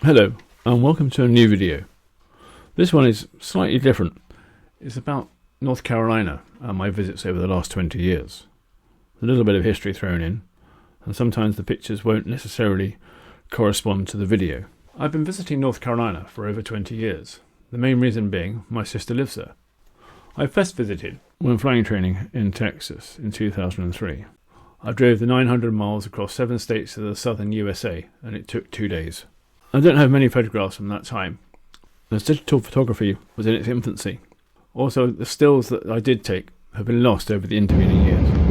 Hello and welcome to a new video. This one is slightly different. It's about North Carolina and my visits over the last 20 years. A little bit of history thrown in, and sometimes the pictures won't necessarily correspond to the video. I've been visiting North Carolina for over 20 years, the main reason being my sister lives there. I first visited when flying training in Texas in 2003. I drove the 900 miles across 7 states of the southern USA and it took 2 days. I don't have many photographs from that time, as digital photography was in its infancy. Also, the stills that I did take have been lost over the intervening years.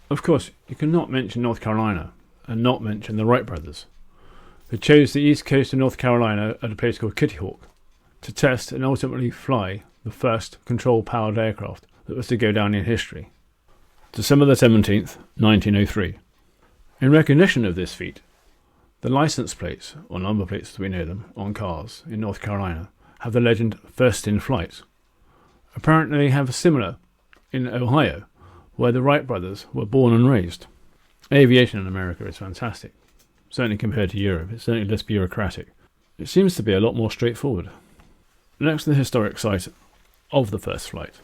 Of course, you cannot mention North Carolina and not mention the Wright Brothers, who chose the east coast of North Carolina at a place called Kitty Hawk to test and ultimately fly the first control-powered aircraft that was to go down in history. December the 17th, 1903. In recognition of this feat, the license plates, or number plates as we know them, on cars in North Carolina have the legend "First in Flight." Apparently they have a similar in Ohio, where the Wright brothers were born and raised. Aviation in America is fantastic, certainly compared to Europe. It's certainly less bureaucratic. It seems to be a lot more straightforward. Next to the historic site of the first flight,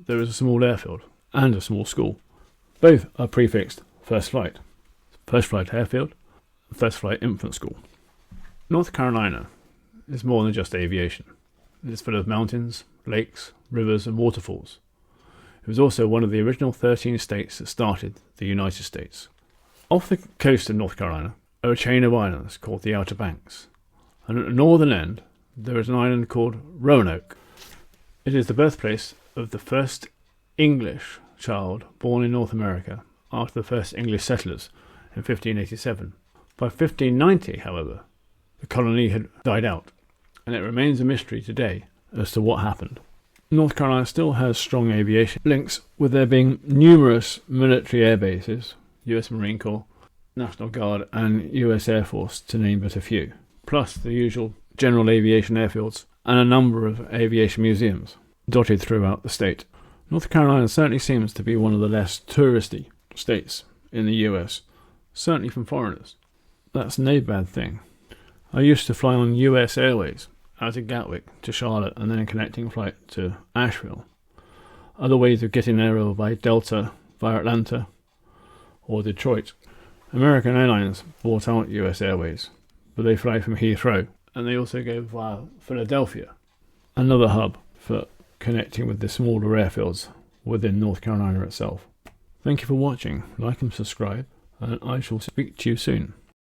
there is a small airfield and a small school. Both are prefixed First Flight. First Flight Airfield, First Flight Infant School. North Carolina is more than just aviation. It is full of mountains, lakes, rivers and waterfalls. It was also one of the original 13 states that started the United States. Off the coast of North Carolina are a chain of islands called the Outer Banks, and at the northern end there is an island called Roanoke. It is the birthplace of the first English child born in North America after the first English settlers in 1587. By 1590, however, the colony had died out, and it remains a mystery today as to what happened. North Carolina still has strong aviation links, with there being numerous military air bases, US Marine Corps, National Guard and US Air Force, to name but a few, plus the usual general aviation airfields and a number of aviation museums dotted throughout the state. North Carolina certainly seems to be one of the less touristy states in the US, certainly from foreigners. That's no bad thing. I used to fly on US Airways out of Gatwick to Charlotte and then a connecting flight to Asheville. Other ways of getting there are by Delta via Atlanta or Detroit. American Airlines bought out US Airways, but they fly from Heathrow, and they also go via Philadelphia, another hub for connecting with the smaller airfields within North Carolina itself. Thank you for watching. Like and subscribe, and I shall speak to you soon.